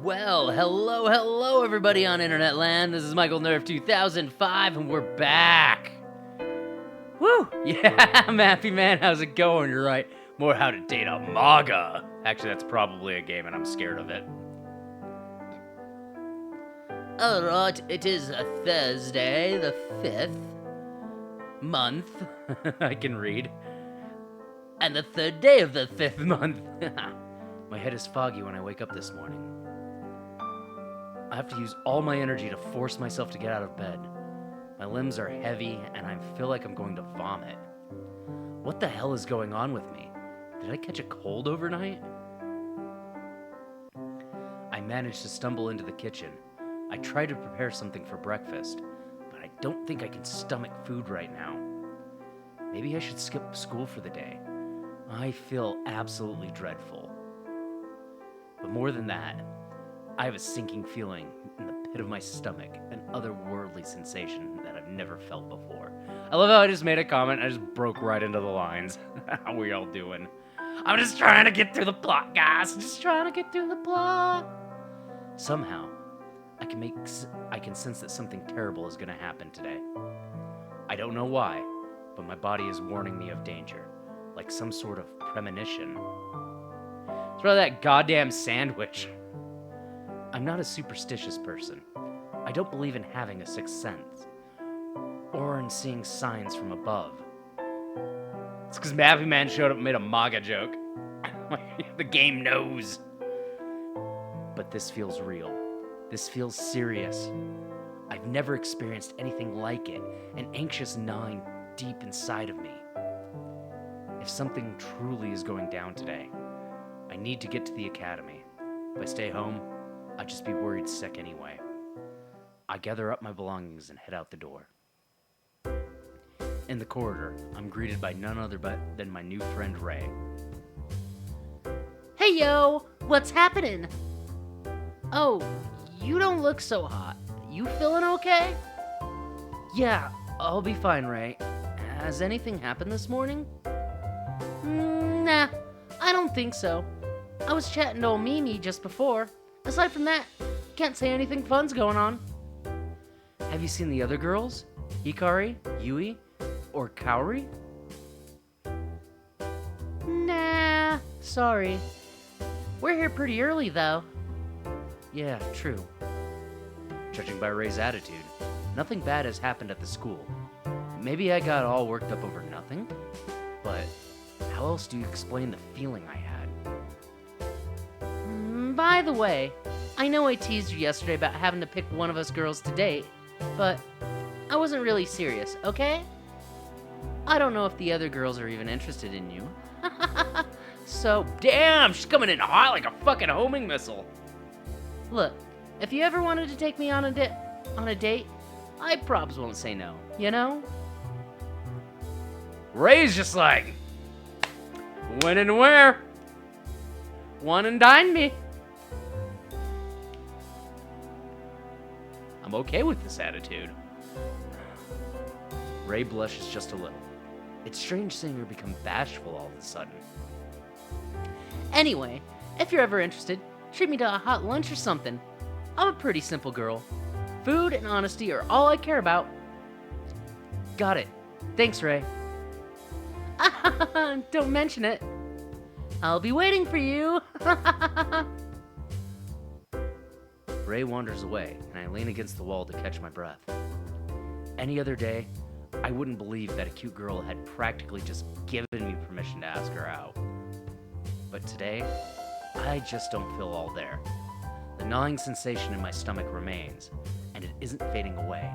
Well, hello everybody on internet land. This is Michael Nerf 2005 and we're back. Woo! Yeah, I'm happy, man. How's it going? You're right. More how to date a MAGA. Actually, that's probably a game and I'm scared of it. Alright, it is a Thursday, the 5th month. I can read. And the 3rd day of the 5th month. My head is foggy when I wake up this morning. I have to use all my energy to force myself to get out of bed. My limbs are heavy, and I feel like I'm going to vomit. What the hell is going on with me? Did I catch a cold overnight? I managed to stumble into the kitchen. I tried to prepare something for breakfast, but I don't think I can stomach food right now. Maybe I should skip school for the day. I feel absolutely dreadful. But more than that, I have a sinking feeling in the pit of my stomach, an otherworldly sensation that I've never felt before. I love how I just made a comment, I just broke right into the lines. How we all doing? I'm just trying to get through the plot, guys. Just trying to get through the plot. Somehow, I can sense that something terrible is going to happen today. I don't know why, but my body is warning me of danger, like some sort of premonition. Throw that goddamn sandwich. I'm not a superstitious person. I don't believe in having a sixth sense, or in seeing signs from above. It's because Happy Man showed up and made a MAGA joke. The game knows. But this feels real. This feels serious. I've never experienced anything like it, an anxious gnawing deep inside of me. If something truly is going down today, I need to get to the academy. If I stay home, I'd just be worried sick anyway. I gather up my belongings and head out the door. In the corridor, I'm greeted by none other than my new friend Ray. Hey yo, what's happening? Oh, you don't look so hot. You feeling okay? Yeah, I'll be fine, Ray. Has anything happened this morning? Nah, I don't think so. I was chatting to old Mimi just before. Aside from that, can't say anything fun's going on. Have you seen the other girls? Hikari, Yui, or Kaori? Nah, sorry. We're here pretty early though. Yeah, true. Judging by Ray's attitude, nothing bad has happened at the school. Maybe I got all worked up over nothing? But how else do you explain the feeling I had? By the way, I know I teased you yesterday about having to pick one of us girls to date, but I wasn't really serious, okay? I don't know if the other girls are even interested in you. So, Damn, she's coming in hot like a fucking homing missile. look, if you ever wanted to take me on a date, I probs won't say no, you know? Ray's just like, when and where? One and dine me. I'm okay with this attitude. Ray blushes just a little. It's strange seeing her become bashful all of a sudden. Anyway, if you're ever interested, treat me to a hot lunch or something. I'm a pretty simple girl. Food and honesty are all I care about. Got it. Thanks, Ray. Don't mention it. I'll be waiting for you. Ray wanders away, and I lean against the wall to catch my breath. Any other day, I wouldn't believe that a cute girl had practically just given me permission to ask her out. But today, I just don't feel all there. The gnawing sensation in my stomach remains, and it isn't fading away.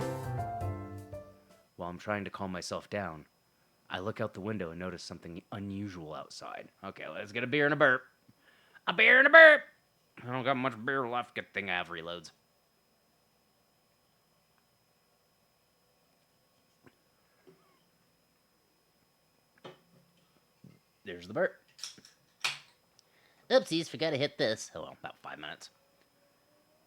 While I'm trying to calm myself down, I look out the window and notice something unusual outside. Okay, let's get a beer and a burp. A beer and a burp! I don't got much beer left. Good thing I have reloads. There's the burp. Oopsies, forgot to hit this. Oh well, about 5 minutes.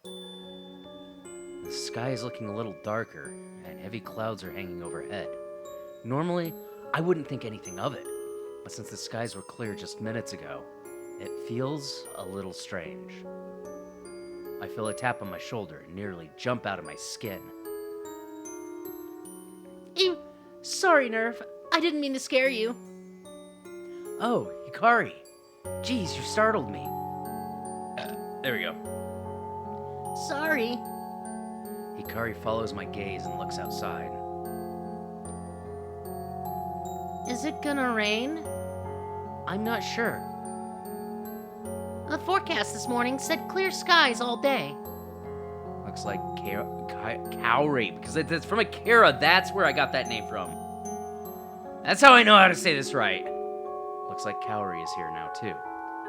The sky is looking a little darker, and heavy clouds are hanging overhead. Normally, I wouldn't think anything of it, but since the skies were clear just minutes ago, it feels a little strange. I feel a tap on my shoulder and nearly jump out of my skin. Ew, sorry, Nerf. I didn't mean to scare you. Oh, Hikari. Geez, you startled me. There we go. Sorry. Hikari follows my gaze and looks outside. Is it gonna rain? I'm not sure. The forecast this morning said clear skies all day. Looks like Kaori, because it's from Akira. That's where I got that name from. That's how I know how to say this right. Looks like Kaori is here now, too.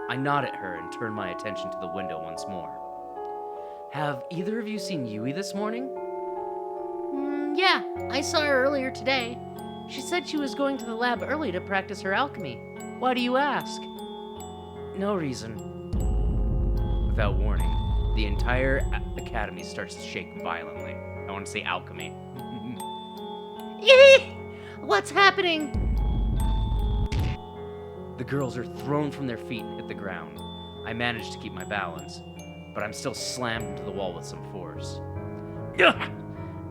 I nod at her and turn my attention to the window once more. Have either of you seen Yui this morning? Yeah, I saw her earlier today. She said she was going to the lab early to practice her alchemy. Why do you ask? No reason. Without warning, the entire academy starts to shake violently. I want to say alchemy. What's happening? The girls are thrown from their feet and hit the ground. I manage to keep my balance, but I'm still slammed into the wall with some force. Ugh!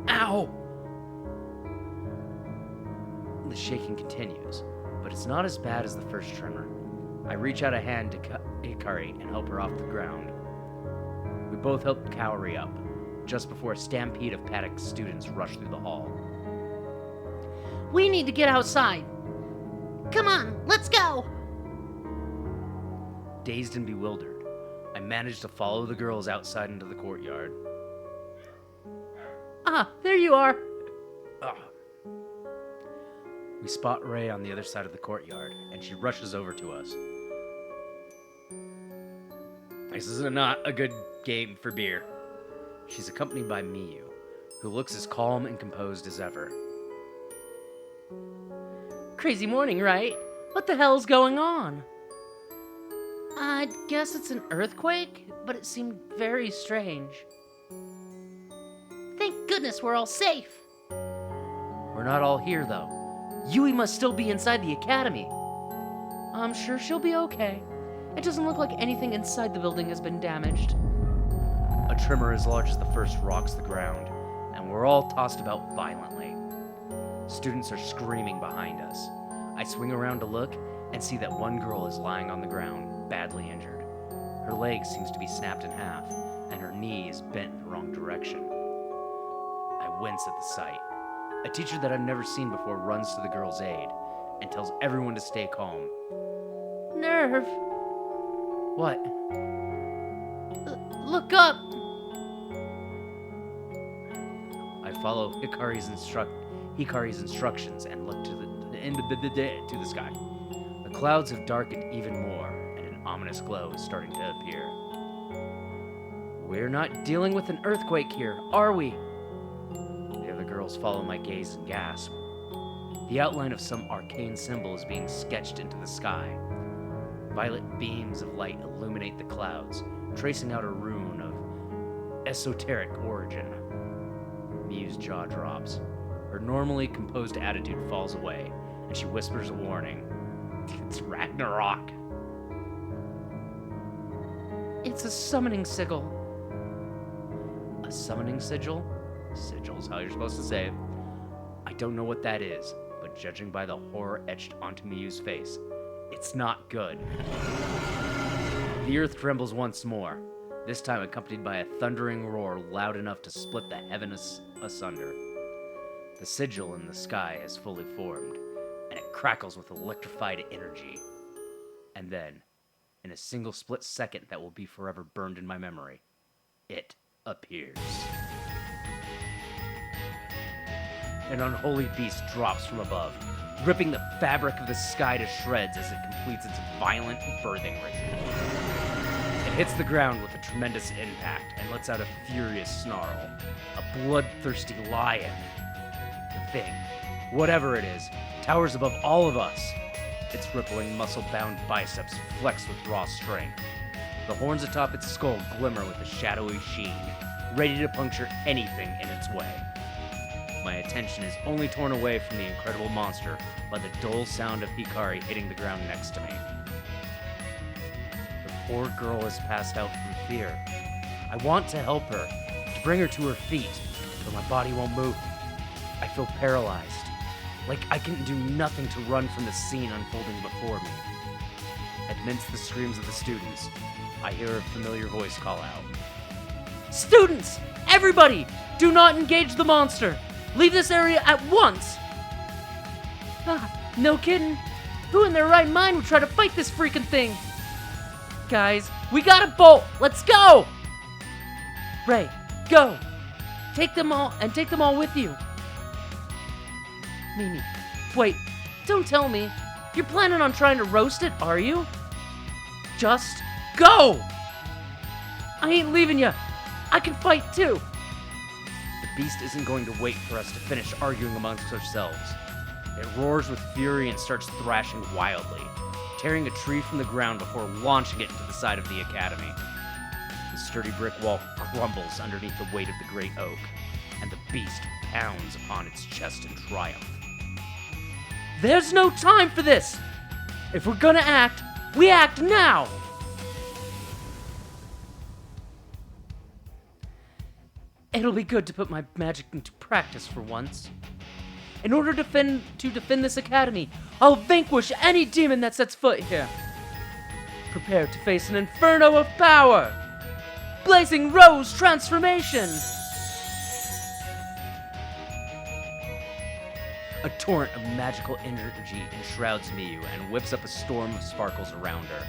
Ow! The shaking continues, but it's not as bad as the first tremor. I reach out a hand to Hikari and help her off the ground. We both help Kaori up, just before a stampede of panicked students rush through the hall. We need to get outside. Come on, let's go! Dazed and bewildered, I manage to follow the girls outside into the courtyard. Ah, there you are. Ugh. We spot Ray on the other side of the courtyard, and she rushes over to us. This is not a good game for beer. She's accompanied by Miyu, who looks as calm and composed as ever. Crazy morning, right? What the hell's going on? I guess it's an earthquake, but it seemed very strange. Thank goodness we're all safe. We're not all here, though. Yui must still be inside the academy. I'm sure she'll be okay. It doesn't look like anything inside the building has been damaged. A tremor as large as the first rocks the ground, and we're all tossed about violently. Students are screaming behind us. I swing around to look and see that one girl is lying on the ground, badly injured. Her leg seems to be snapped in half, and her knee is bent in the wrong direction. I wince at the sight. A teacher that I've never seen before runs to the girl's aid and tells everyone to stay calm. Nerve. What? Look up. I follow Hikari's instructions and look to the sky. The clouds have darkened even more, and an ominous glow is starting to appear. We're not dealing with an earthquake here, are we? The other girls follow my gaze and gasp. The outline of some arcane symbol is being sketched into the sky. Violet beams of light illuminate the clouds, tracing out a rune of esoteric origin. Miyu's jaw drops. Her normally composed attitude falls away, and she whispers a warning. It's Ragnarok. It's a summoning sigil. A summoning sigil? Sigil's how you're supposed to say it. I don't know what that is, but judging by the horror etched onto Miyu's face, it's not good. The earth trembles once more, this time accompanied by a thundering roar loud enough to split the heavens asunder. The sigil in the sky has fully formed, and it crackles with electrified energy. And then, in a single split second that will be forever burned in my memory, it appears. An unholy beast drops from above, ripping the fabric of the sky to shreds as it completes its violent birthing ritual. It hits the ground with a tremendous impact and lets out a furious snarl. A bloodthirsty lion. The thing, whatever it is, towers above all of us. Its rippling, muscle-bound biceps flex with raw strength. The horns atop its skull glimmer with a shadowy sheen, ready to puncture anything in its way. My attention is only torn away from the incredible monster by the dull sound of Hikari hitting the ground next to me. The poor girl is passed out from fear. I want to help her, to bring her to her feet, but my body won't move. I feel paralyzed, like I can do nothing to run from the scene unfolding before me. Amidst the screams of the students, I hear a familiar voice call out. Students! Everybody! Do not engage the monster! Leave this area at once! No kidding. Who in their right mind would try to fight this freaking thing? Guys, we gotta bolt! Let's go! Ray, go! Take them all with you. Mimi, wait, don't tell me. You're planning on trying to roast it, are you? Just go! I ain't leaving you. I can fight too. The beast isn't going to wait for us to finish arguing amongst ourselves. It roars with fury and starts thrashing wildly, tearing a tree from the ground before launching it into the side of the academy. The sturdy brick wall crumbles underneath the weight of the great oak, and the beast pounds upon its chest in triumph. There's no time for this! If we're gonna act, we act now! It'll be good to put my magic into practice for once. In order to defend this academy, I'll vanquish any demon that sets foot here. Prepare to face an inferno of power! Blazing Rose Transformation! A torrent of magical energy enshrouds Miyu and whips up a storm of sparkles around her.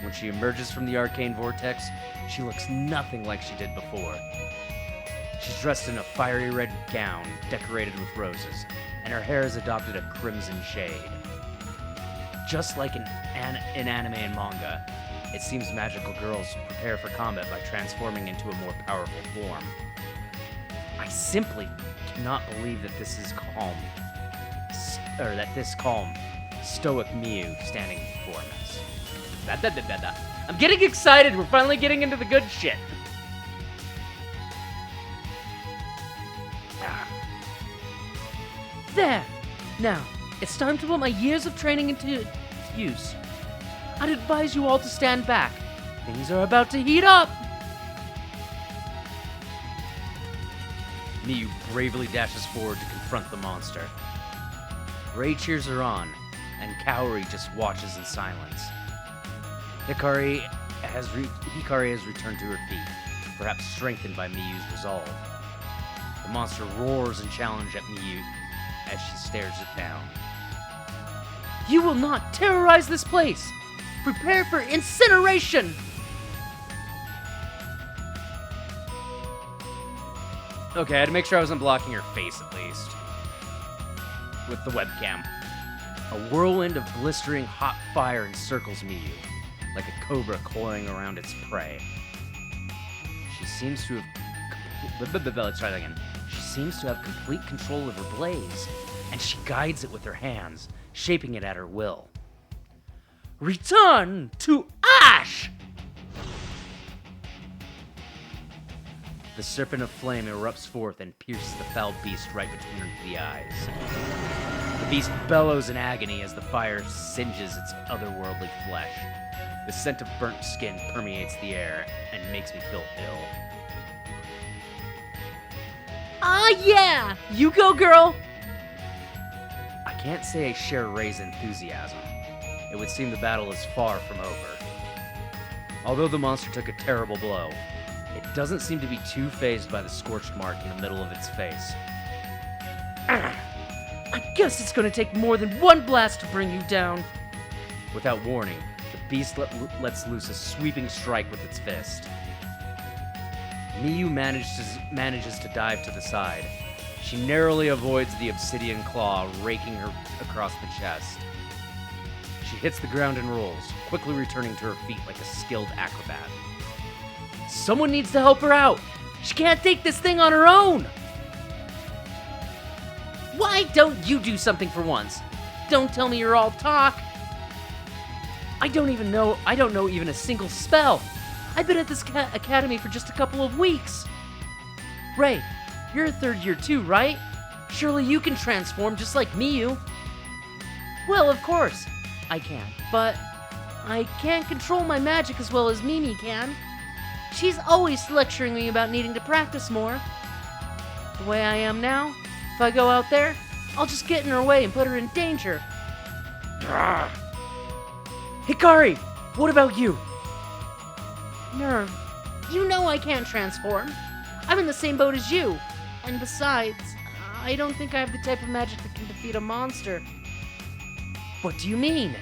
When she emerges from the arcane vortex, she looks nothing like she did before. She's dressed in a fiery red gown decorated with roses, and her hair has adopted a crimson shade. Just like in anime and manga, it seems magical girls prepare for combat by transforming into a more powerful form. I simply cannot believe that this calm, stoic Miyu standing before us. I'm getting excited. We're finally getting into the good shit. There! Now, it's time to put my years of training into use. I'd advise you all to stand back. Things are about to heat up! Miyu bravely dashes forward to confront the monster. Ray cheers her on, and Kaori just watches in silence. Hikari has returned to her feet, perhaps strengthened by Miyu's resolve. The monster roars in challenge at Miyu as she stares it down. You will not terrorize this place! Prepare for incineration! Okay, I had to make sure I wasn't blocking her face at least. With the webcam. A whirlwind of blistering hot fire encircles Miyu, like a cobra coiling around its prey. She seems to have... Let's try that again. She seems to have complete control of her blaze, and she guides it with her hands, shaping it at her will. Return to ash! The serpent of flame erupts forth and pierces the foul beast right between the eyes. The beast bellows in agony as the fire singes its otherworldly flesh. The scent of burnt skin permeates the air and makes me feel ill. Ah, yeah! You go, girl! I can't say I share Ray's enthusiasm. It would seem the battle is far from over. Although the monster took a terrible blow, it doesn't seem to be too fazed by the scorched mark in the middle of its face. I guess it's gonna take more than one blast to bring you down. Without warning, the beast lets loose a sweeping strike with its fist. Miyu manages to dive to the side. She narrowly avoids the obsidian claw raking her across the chest. She hits the ground and rolls, quickly returning to her feet like a skilled acrobat. Someone needs to help her out. She can't take this thing on her own. Why don't you do something for once? Don't tell me you're all talk. I don't know even a single spell. I've been at this academy for just a couple of weeks. Ray, you're a third year too, right? Surely you can transform just like Miyu. Well, of course, I can, but I can't control my magic as well as Mimi can. She's always lecturing me about needing to practice more. The way I am now, if I go out there, I'll just get in her way and put her in danger. Hikari, what about you? Nerve, you know I can't transform. I'm in the same boat as you. And besides, I don't think I have the type of magic that can defeat a monster. What do you mean?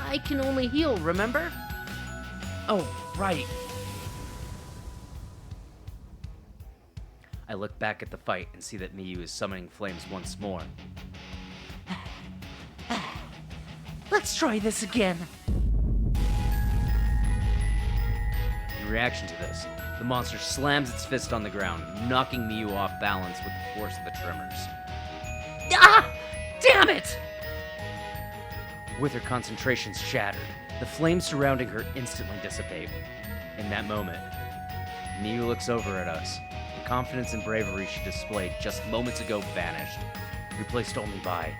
I can only heal, remember? Oh, right. I look back at the fight and see that Miyu is summoning flames once more. Let's try this again. In reaction to this, the monster slams its fist on the ground, knocking Miyu off balance with the force of the tremors. Ah! Damn it! With her concentration shattered, the flames surrounding her instantly dissipate. In that moment, Miyu looks over at us. The confidence and bravery she displayed just moments ago vanished, replaced only by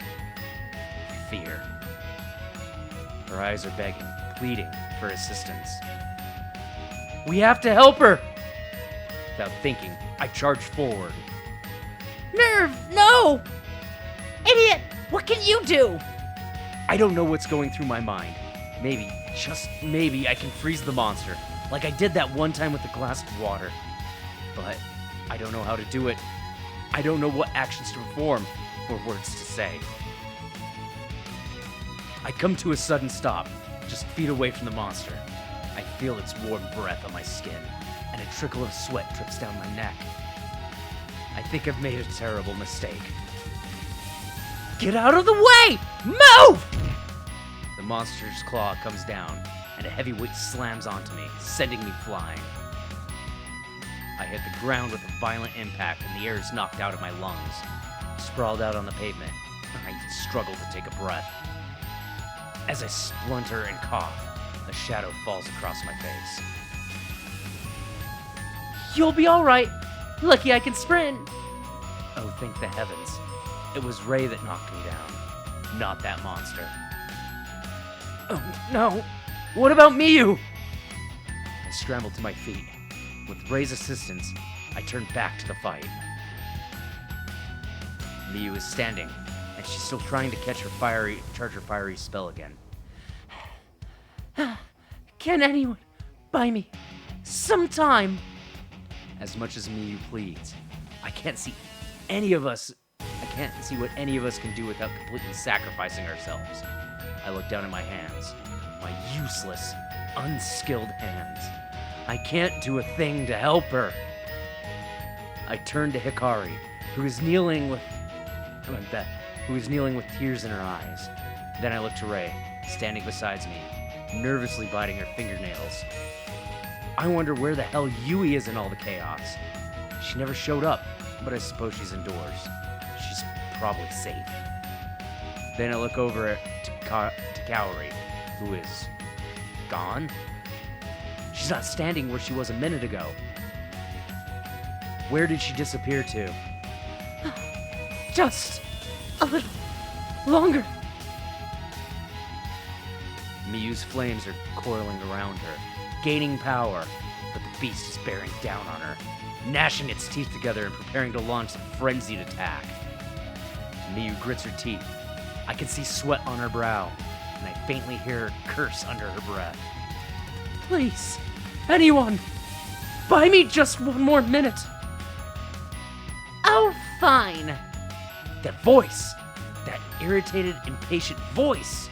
fear. Her eyes are begging, pleading for assistance. We have to help her! Without thinking, I charge forward. Nerve, no! Idiot, what can you do? I don't know what's going through my mind. Maybe, just maybe, I can freeze the monster, like I did that one time with the glass of water. But I don't know how to do it. I don't know what actions to perform or words to say. I come to a sudden stop, just feet away from the monster. I feel its warm breath on my skin, and a trickle of sweat drips down my neck. I think I've made a terrible mistake. Get out of the way! Move! The monster's claw comes down, and a heavy weight slams onto me, sending me flying. I hit the ground with a violent impact, and the air is knocked out of my lungs. Sprawled out on the pavement, I struggle to take a breath. As I splutter and cough, a shadow falls across my face. You'll be alright. Lucky I can sprint. Oh, thank the heavens. It was Ray that knocked me down, not that monster. Oh, no. What about Miyu? I scrambled to my feet. With Ray's assistance, I turned back to the fight. Miyu is standing, and she's still trying to charge her fiery spell again. Can anyone buy me some time? As much as Miyu pleads, I can't see what any of us can do without completely sacrificing ourselves. I look down at my hands, my useless, unskilled hands. I can't do a thing to help her. I turn to Hikari, who is kneeling with tears in her eyes. Then I look to Ray, standing beside me, nervously biting her fingernails. I wonder where the hell Yui is in all the chaos. She never showed up, but I suppose she's indoors. She's probably safe. Then I look over to Kaori, who is gone. She's not standing where she was a minute ago. Where did she disappear to? Just a little longer. Miyu's flames are coiling around her, gaining power, but the beast is bearing down on her, gnashing its teeth together and preparing to launch a frenzied attack. Miyu grits her teeth. I can see sweat on her brow, and I faintly hear her curse under her breath. Please, anyone, buy me just one more minute. Oh, fine. That voice! That irritated, impatient voice!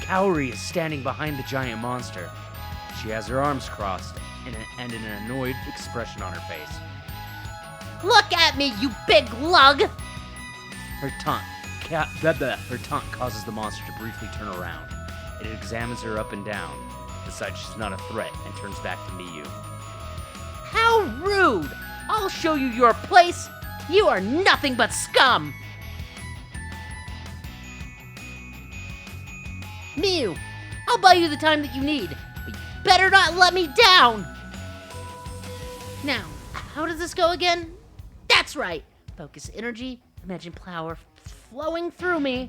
Kaori is standing behind the giant monster. She has her arms crossed and an annoyed expression on her face. Look at me, you big lug! Her taunt causes the monster to briefly turn around. It examines her up and down, decides she's not a threat, and turns back to Miyu. How rude! I'll show you your place! You are nothing but scum! Miyu, I'll buy you the time that you need, but you better not let me down! Now, how does this go again? That's right! Focus energy, imagine power flowing through me.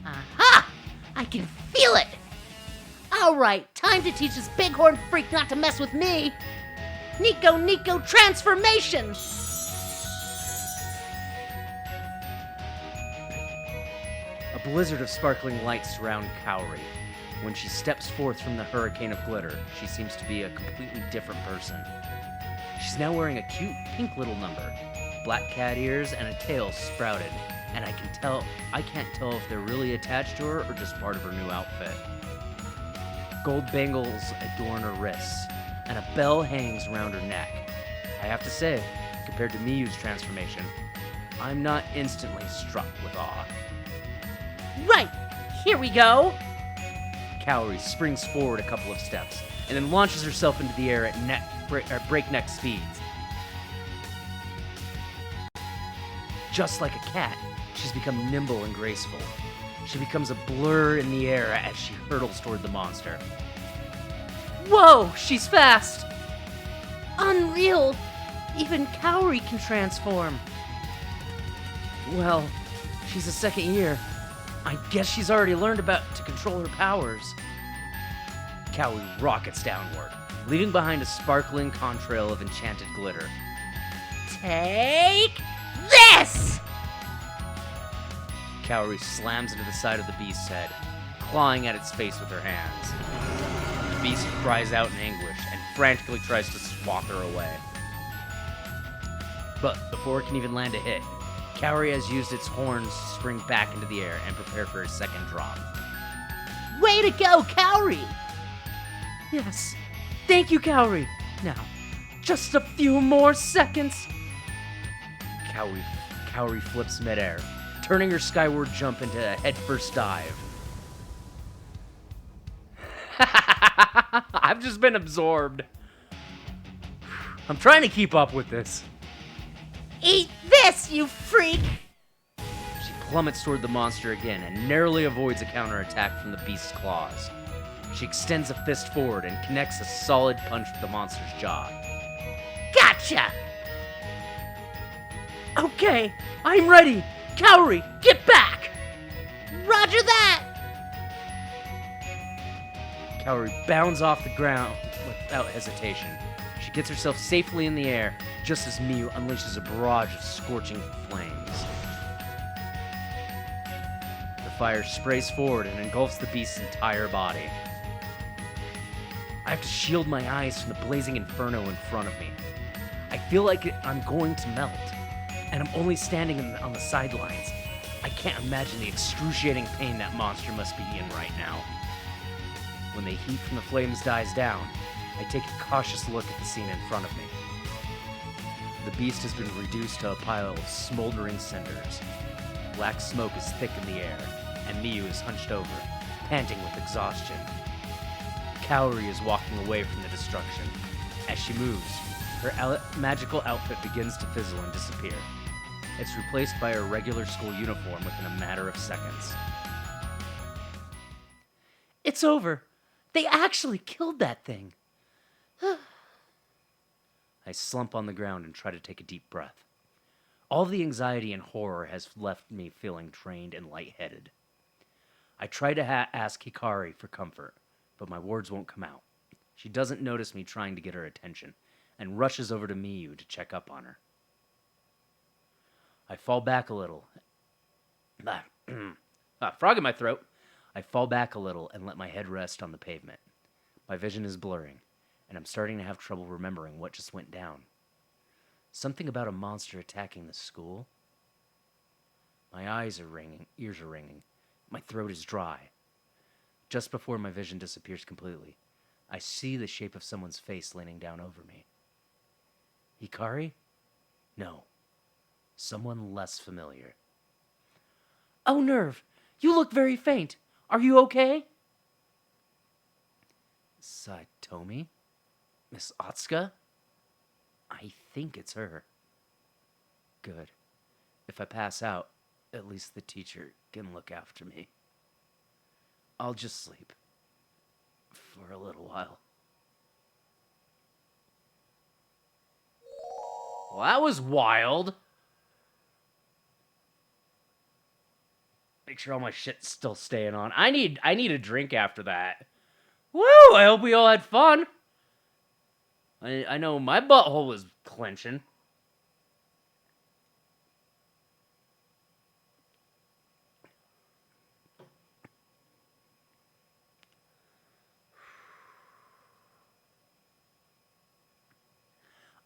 Aha! I can feel it! Alright, time to teach this bighorn freak not to mess with me! Nico transformation! A blizzard of sparkling lights surround Cowrie. When she steps forth from the hurricane of glitter, she seems to be a completely different person. She's now wearing a cute pink little number, black cat ears, and a tail sprouted, and I can't tell if they're really attached to her or just part of her new outfit. Gold bangles adorn her wrists, and a bell hangs around her neck. I have to say, compared to Miyu's transformation, I'm not instantly struck with awe. Right, here we go! Cowrie springs forward a couple of steps, and then launches herself into the air at breakneck speeds. Just like a cat, she's become nimble and graceful. She becomes a blur in the air as she hurtles toward the monster. Whoa, she's fast! Unreal! Even Cowrie can transform. Well, she's a second year. I guess she's already learned to control her powers. Cowrie rockets downward, leaving behind a sparkling contrail of enchanted glitter. Take this! Cowrie slams into the side of the beast's head, clawing at its face with her hands. The beast cries out in anguish and frantically tries to swath her away. But before it can even land a hit, Cowrie has used its horns to spring back into the air and prepare for a second drop. Way to go, Cowrie! Yes, thank you, Cowrie. Now, just a few more seconds. Cowrie flips midair, turning her skyward jump into a headfirst dive. I've just been absorbed. I'm trying to keep up with this. Eat this, you freak! She plummets toward the monster again and narrowly avoids a counterattack from the beast's claws. She extends a fist forward and connects a solid punch with the monster's jaw. Gotcha! Okay, I'm ready! Cowrie, get back! Roger that! Cowrie bounds off the ground without hesitation. She gets herself safely in the air, just as Miyu unleashes a barrage of scorching flames. The fire sprays forward and engulfs the beast's entire body. I have to shield my eyes from the blazing inferno in front of me. I feel like I'm going to melt, and I'm only standing on the sidelines. I can't imagine the excruciating pain that monster must be in right now. When the heat from the flames dies down, I take a cautious look at the scene in front of me. The beast has been reduced to a pile of smoldering cinders. Black smoke is thick in the air, and Miyu is hunched over, panting with exhaustion. Cowrie is walking away from the destruction. As she moves, her magical outfit begins to fizzle and disappear. It's replaced by her regular school uniform within a matter of seconds. It's over. They actually killed that thing. I slump on the ground and try to take a deep breath. All the anxiety and horror has left me feeling drained and lightheaded. I try to ask Hikari for comfort, but my words won't come out. She doesn't notice me trying to get her attention, and rushes over to Miyu to check up on her. I fall back a little. Frog in my throat. I fall back a little and let my head rest on the pavement. My vision is blurring, and I'm starting to have trouble remembering what just went down. Something about a monster attacking the school? My eyes are ringing, ears are ringing. My throat is dry. Just before my vision disappears completely, I see the shape of someone's face leaning down over me. Hikari? No. Someone less familiar. Oh, Nerve! You look very faint. Are you okay? Saitomi? Miss Otsuka? I think it's her. Good. If I pass out, at least the teacher can look after me. I'll just sleep. For a little while. Well, that was wild. Make sure all my shit's still staying on. I need a drink after that. Woo! I hope we all had fun. I know my butthole was clenching.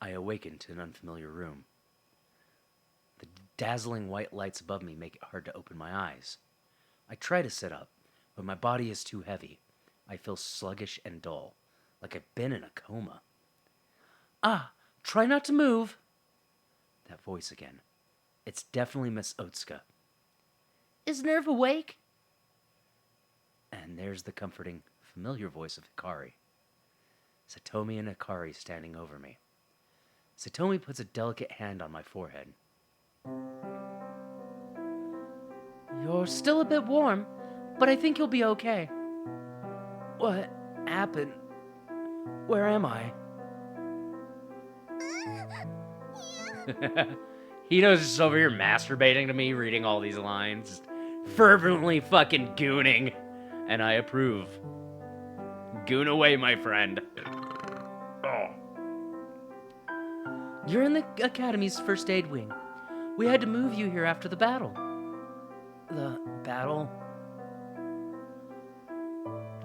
I awakened to an unfamiliar room. The dazzling white lights above me make it hard to open my eyes. I try to sit up, but my body is too heavy. I feel sluggish and dull, like I've been in a coma. Ah, try not to move. That voice again. It's definitely Miss Otsuka. Is Nerve awake? And there's the comforting, familiar voice of Hikari. Satomi and Hikari standing over me. Satomi puts a delicate hand on my forehead. You're still a bit warm, but I think you'll be okay. What happened? Where am I? Hito's just over here masturbating to me, reading all these lines, just fervently fucking gooning, and I approve. Goon away, my friend. Oh. You're in the Academy's first aid wing. We had to move you here after the battle. The battle?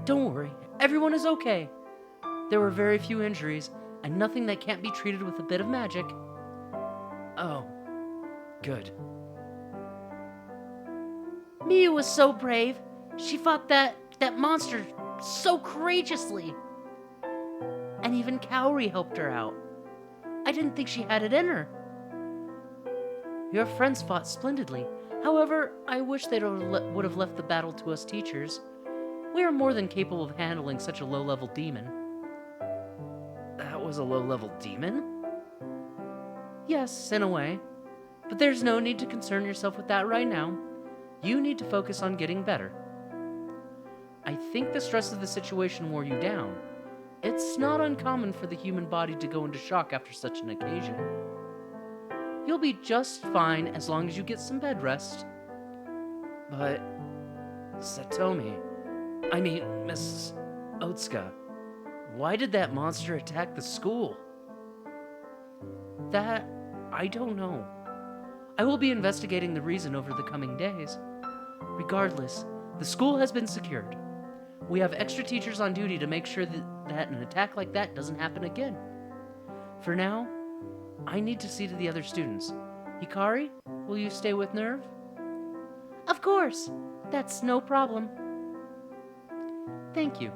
Don't worry, everyone is okay. There were very few injuries, and nothing that can't be treated with a bit of magic. Oh, good. Miyu was so brave. She fought that monster so courageously. And even Kaori helped her out. I didn't think she had it in her. Your friends fought splendidly. However, I wish they would have left the battle to us teachers. We are more than capable of handling such a low-level demon. That was a low-level demon? Yes, in a way. But there's no need to concern yourself with that right now. You need to focus on getting better. I think the stress of the situation wore you down. It's not uncommon for the human body to go into shock after such an occasion. You'll be just fine as long as you get some bed rest. But... Satomi... I mean, Miss Otsuka... Why did that monster attack the school? That... I don't know. I will be investigating the reason over the coming days. Regardless, the school has been secured. We have extra teachers on duty to make sure that an attack like that doesn't happen again. For now, I need to see to the other students. Hikari, will you stay with Nerve? Of course! That's no problem. Thank you.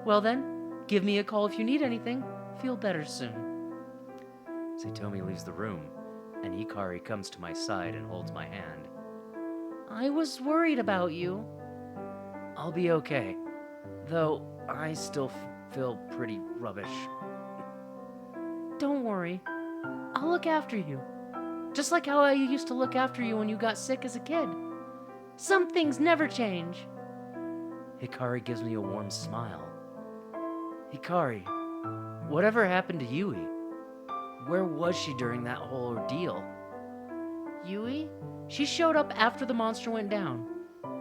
Well then, give me a call if you need anything. Feel better soon. Satomi leaves the room, and Hikari comes to my side and holds my hand. I was worried about you. I'll be okay, though I still feel pretty rubbish. Don't worry. I'll look after you. Just like how I used to look after you when you got sick as a kid. Some things never change. Hikari gives me a warm smile. Hikari, whatever happened to Yui? Where was she during that whole ordeal? Yui? She showed up after the monster went down.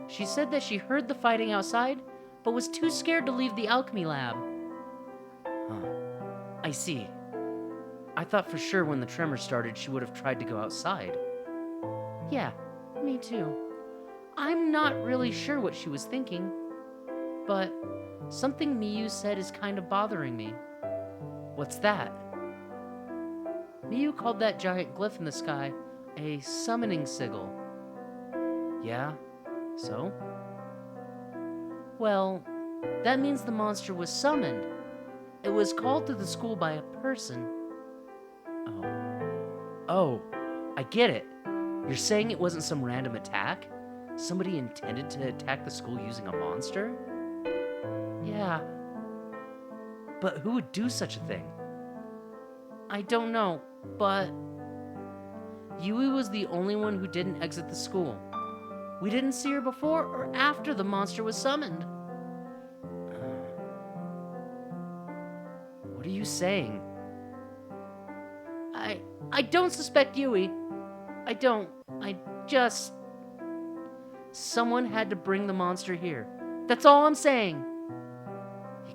She said that she heard the fighting outside, but was too scared to leave the alchemy lab. Huh. I see. I thought for sure when the tremor started she would have tried to go outside. Yeah, me too. I'm not really sure what she was thinking, but something Miyu said is kind of bothering me. What's that? Miyu called that giant glyph in the sky a summoning sigil. Yeah? So? Well, that means the monster was summoned. It was called to the school by a person. Oh, I get it. You're saying it wasn't some random attack? Somebody intended to attack the school using a monster? Yeah. But who would do such a thing? I don't know, but Yui was the only one who didn't exit the school. We didn't see her before or after the monster was summoned. What are you saying? I don't suspect Yui. I don't. I just... Someone had to bring the monster here. That's all I'm saying.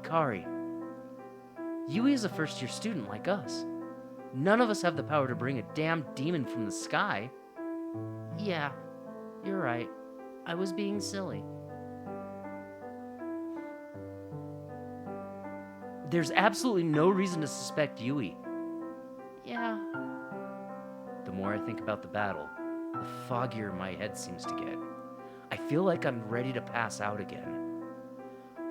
Hikari, Yui is a first-year student like us. None of us have the power to bring a damn demon from the sky. Yeah, you're right. I was being silly. There's absolutely no reason to suspect Yui. Yeah. The more I think about the battle, the foggier my head seems to get. I feel like I'm ready to pass out again.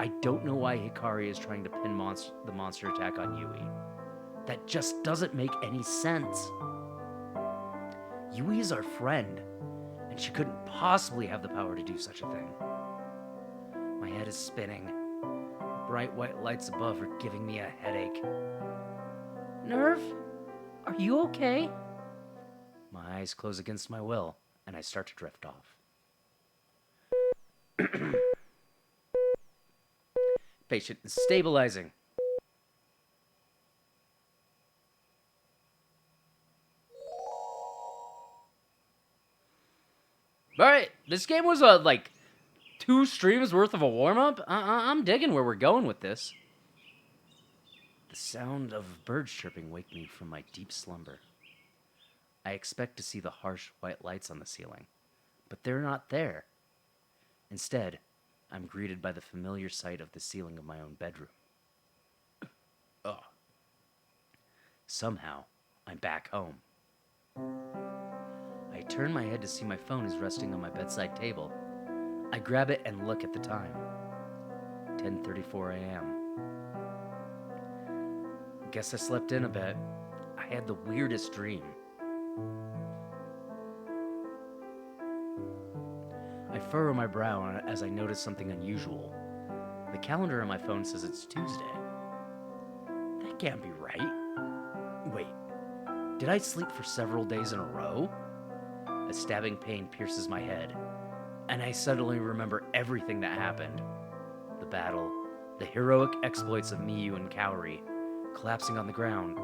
I don't know why Hikari is trying to pin the monster attack on Yui. That just doesn't make any sense. Yui is our friend, and she couldn't possibly have the power to do such a thing. My head is spinning. Bright white lights above are giving me a headache. Nerve? Are you okay? My eyes close against my will, and I start to drift off. Patient is stabilizing. Alright, this game was like 2 streams worth of a warm-up. I'm digging where we're going with this. The sound of birds chirping wake me from my deep slumber. I expect to see the harsh white lights on the ceiling, but they're not there. Instead, I'm greeted by the familiar sight of the ceiling of my own bedroom. Ugh. Somehow, I'm back home. I turn my head to see my phone is resting on my bedside table. I grab it and look at the time. 10:34 a.m. Guess I slept in a bit. I had the weirdest dream. I furrow my brow as I notice something unusual. The calendar on my phone says it's Tuesday. That can't be right. Wait, did I sleep for several days in a row? A stabbing pain pierces my head, and I suddenly remember everything that happened. The battle, the heroic exploits of Miyu and Kaori, collapsing on the ground.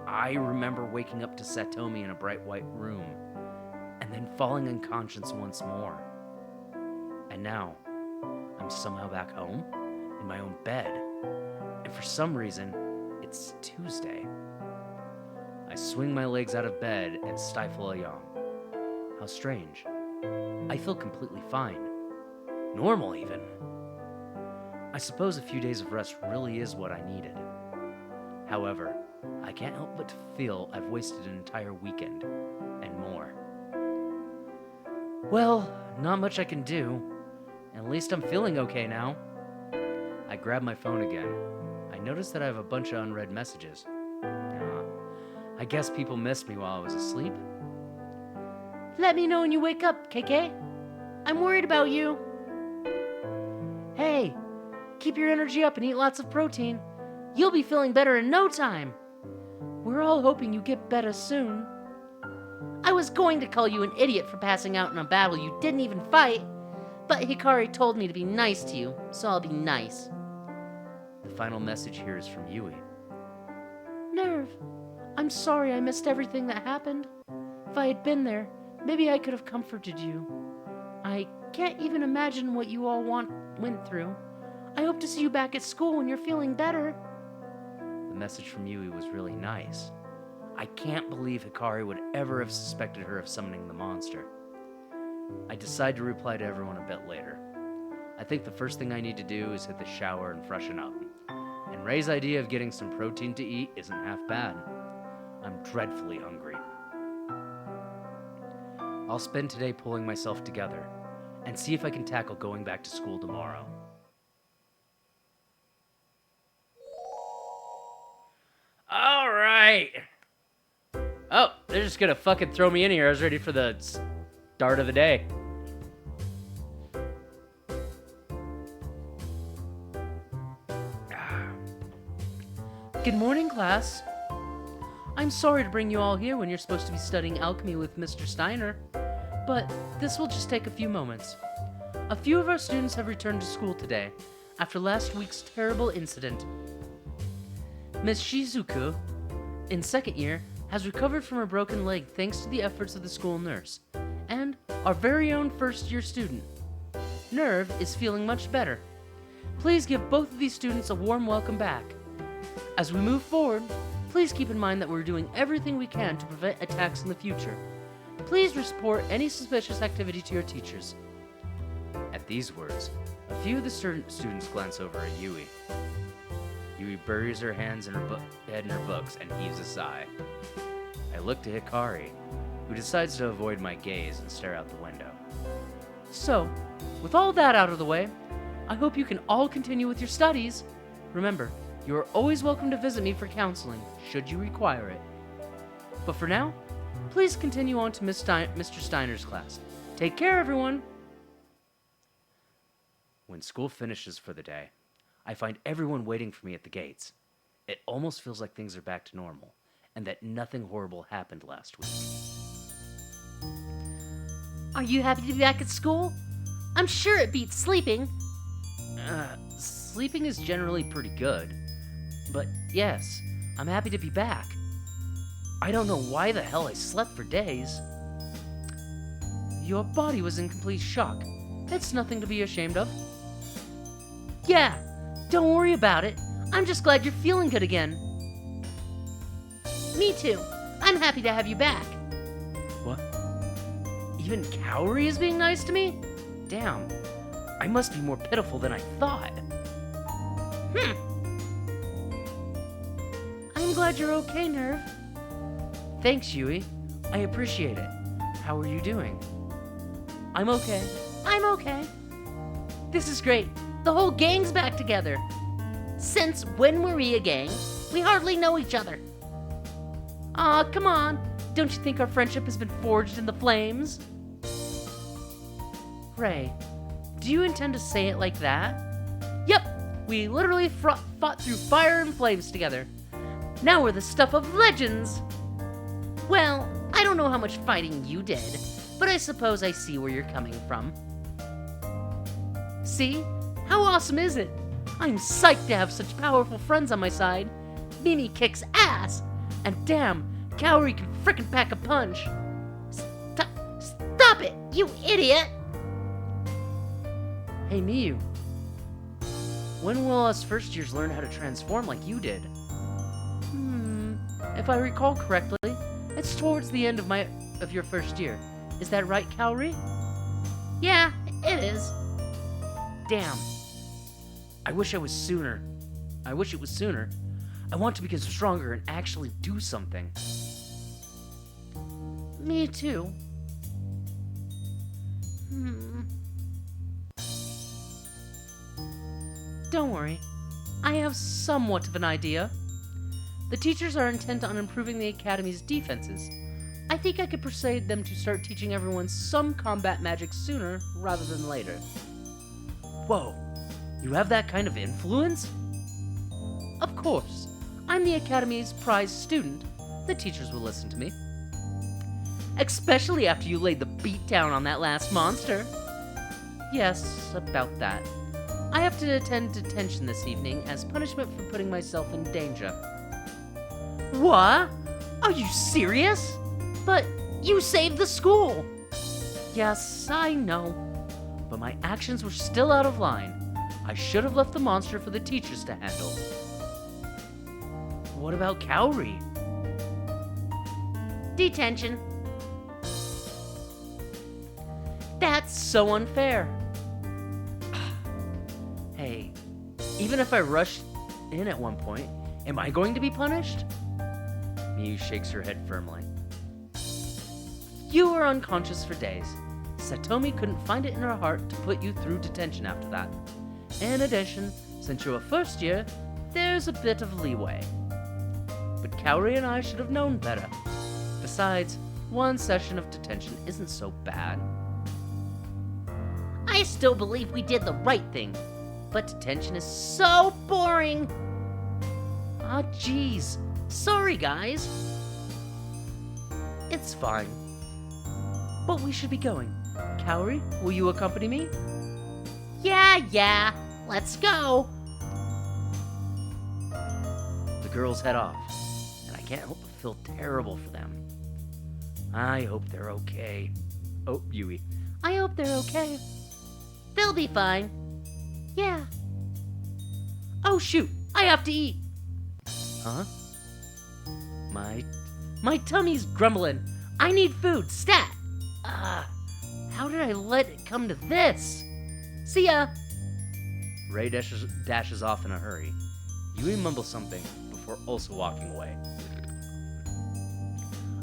I remember waking up to Satomi in a bright white room, and then falling unconscious once more. And now, I'm somehow back home, in my own bed, and for some reason, it's Tuesday. I swing my legs out of bed and stifle a yawn. How strange. I feel completely fine. Normal, even. I suppose a few days of rest really is what I needed. However, I can't help but feel I've wasted an entire weekend, and more. Well, not much I can do. At least I'm feeling okay now. I grab my phone again. I notice that I have a bunch of unread messages. I guess people missed me while I was asleep. Let me know when you wake up, KK. I'm worried about you. Hey, keep your energy up and eat lots of protein. You'll be feeling better in no time. We're all hoping you get better soon. I was going to call you an idiot for passing out in a battle you didn't even fight, but Hikari told me to be nice to you, so I'll be nice. The final message here is from Yui. Nerve, I'm sorry I missed everything that happened. If I had been there, maybe I could have comforted you. I can't even imagine what you all went through. I hope to see you back at school when you're feeling better. The message from Yui was really nice. I can't believe Hikari would ever have suspected her of summoning the monster. I decide to reply to everyone a bit later. I think the first thing I need to do is hit the shower and freshen up. And Ray's idea of getting some protein to eat isn't half bad. I'm dreadfully hungry. I'll spend today pulling myself together and see if I can tackle going back to school tomorrow. All right. Oh, they're just gonna fucking throw me in here. I was ready for the start of the day. Good morning, class. I'm sorry to bring you all here when you're supposed to be studying alchemy with Mr. Steiner, but this will just take a few moments. A few of our students have returned to school today after last week's terrible incident. Miss Shizuku, in second year, has recovered from her broken leg thanks to the efforts of the school nurse, and our very own first-year student, Nerve, is feeling much better. please give both of these students a warm welcome back. As we move forward, please keep in mind that we're doing everything we can to prevent attacks in the future. Please report any suspicious activity to your teachers. At these words, a few of the students glance over at Yui. Yui buries her hands in her head in her books and heaves a sigh. I look to Hikari, who decides to avoid my gaze and stare out the window. So, with all that out of the way, I hope you can all continue with your studies. Remember, you are always welcome to visit me for counseling, should you require it. But for now, please continue on to Mr. Steiner's class. Take care, everyone! When school finishes for the day, I find everyone waiting for me at the gates. It almost feels like things are back to normal, and that nothing horrible happened last week. Are you happy to be back at school? I'm sure it beats sleeping. Sleeping is generally pretty good. But yes, I'm happy to be back. I don't know why the hell I slept for days. Your body was in complete shock. It's nothing to be ashamed of. Yeah, don't worry about it. I'm just glad you're feeling good again. Me too. I'm happy to have you back. What? Even Kaori is being nice to me? Damn, I must be more pitiful than I thought. I'm glad you're okay, Nerve. Thanks, Yui. I appreciate it. How are you doing? I'm okay. I'm okay. This is great. The whole gang's back together. Since when were we a gang? We hardly know each other. Aw, come on. Don't you think our friendship has been forged in the flames? Ray, do you intend to say it like that? Yep, we literally fought through fire and flames together. Now we're the stuff of legends. Well, I don't know how much fighting you did, but I suppose I see where you're coming from. See? How awesome is it? I'm psyched to have such powerful friends on my side. Mimi kicks ass, and damn, Kaori can frickin' pack a punch. Stop it, you idiot! Hey, Miyu. When will us first years learn how to transform like you did? If I recall correctly, it's towards the end of your first year. Is that right, Kaori? Yeah, it is. Damn. I wish it was sooner. I want to become stronger and actually do something. Me too. Don't worry. I have somewhat of an idea. The teachers are intent on improving the Academy's defenses. I think I could persuade them to start teaching everyone some combat magic sooner rather than later. Whoa, you have that kind of influence? Of course. I'm the Academy's prized student. The teachers will listen to me. Especially after you laid the beat down on that last monster. Yes, about that. I have to attend detention this evening as punishment for putting myself in danger. What? Are you serious? But you saved the school! Yes, I know. But my actions were still out of line. I should have left the monster for the teachers to handle. What about Kaori? Detention. That's so unfair. Hey, even if I rushed in at one point, am I going to be punished? Miyu shakes her head firmly. You were unconscious for days. Satomi couldn't find it in her heart to put you through detention after that. In addition, since you're a first year, there's a bit of leeway. But Kaori and I should have known better. Besides, one session of detention isn't so bad. I still believe we did the right thing, but detention is so boring. Ah, jeez. Sorry, guys. It's fine. But we should be going. Kaori, will you accompany me? Yeah. Let's go. The girls head off, and I can't help but feel terrible for them. I hope they're okay. Oh, Yui. I hope they're okay. They'll be fine. Yeah. Oh shoot, I have to eat. Huh? My tummy's grumbling. I need food, stat. How did I let it come to this? See ya. Ray dashes off in a hurry. Yui mumbles something before also walking away.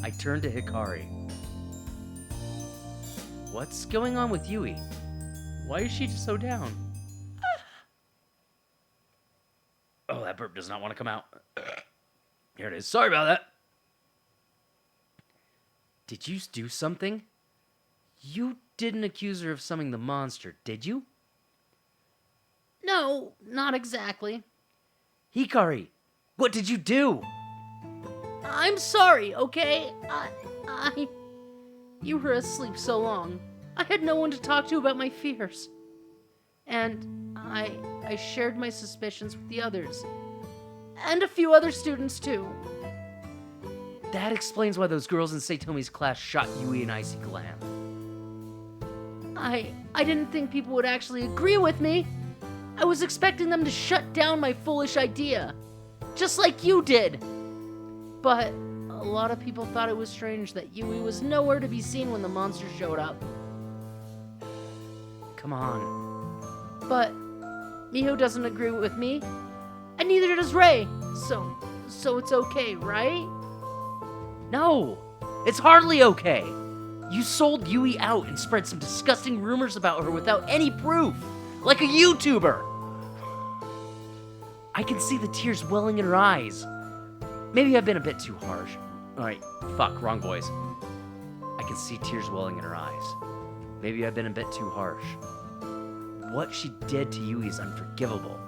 I turn to Hikari. What's going on with Yui? Why is she so down? Oh, that burp does not want to come out. Here it is. Sorry about that. Did you do something? You didn't accuse her of summoning the monster, did you? No, not exactly. Hikari, what did you do? I'm sorry, okay? You were asleep so long. I had no one to talk to about my fears. And I shared my suspicions with the others. And a few other students, too. That explains why those girls in Saitomi's class shot Yui an icy glam. I didn't think people would actually agree with me. I was expecting them to shut down my foolish idea. Just like you did. But a lot of people thought it was strange that Yui was nowhere to be seen when the monster showed up. Come on. But Miho doesn't agree with me, and neither does Ray. So it's okay, right? No, it's hardly okay. You sold Yui out and spread some disgusting rumors about her without any proof, like a YouTuber. I can see the tears welling in her eyes. Maybe I've been a bit too harsh. Alright, fuck, wrong voice. I can see tears welling in her eyes. Maybe I've been a bit too harsh. What she did to Yui is unforgivable.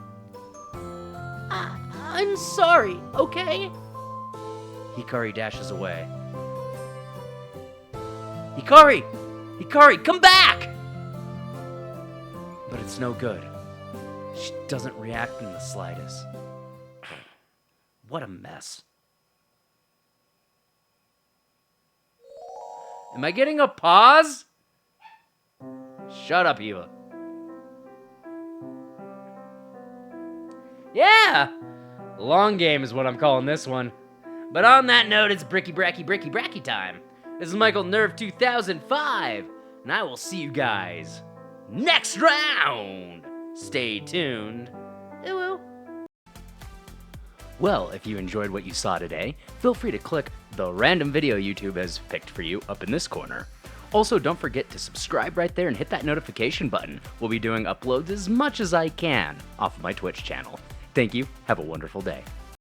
I'm sorry, okay? Hikari dashes away. Hikari! Hikari, come back! But it's no good. She doesn't react in the slightest. What a mess. Am I getting a pause? Shut up, Eva. Yeah! Long game is what I'm calling this one. But on that note, it's bricky bracky time. This is Michael Nerve 2005, and I will see you guys next round. Stay tuned. Ooh. Well, if you enjoyed what you saw today, feel free to click the random video YouTube has picked for you up in this corner. Also, don't forget to subscribe right there and hit that notification button. We'll be doing uploads as much as I can off of my Twitch channel. Thank you. Have a wonderful day.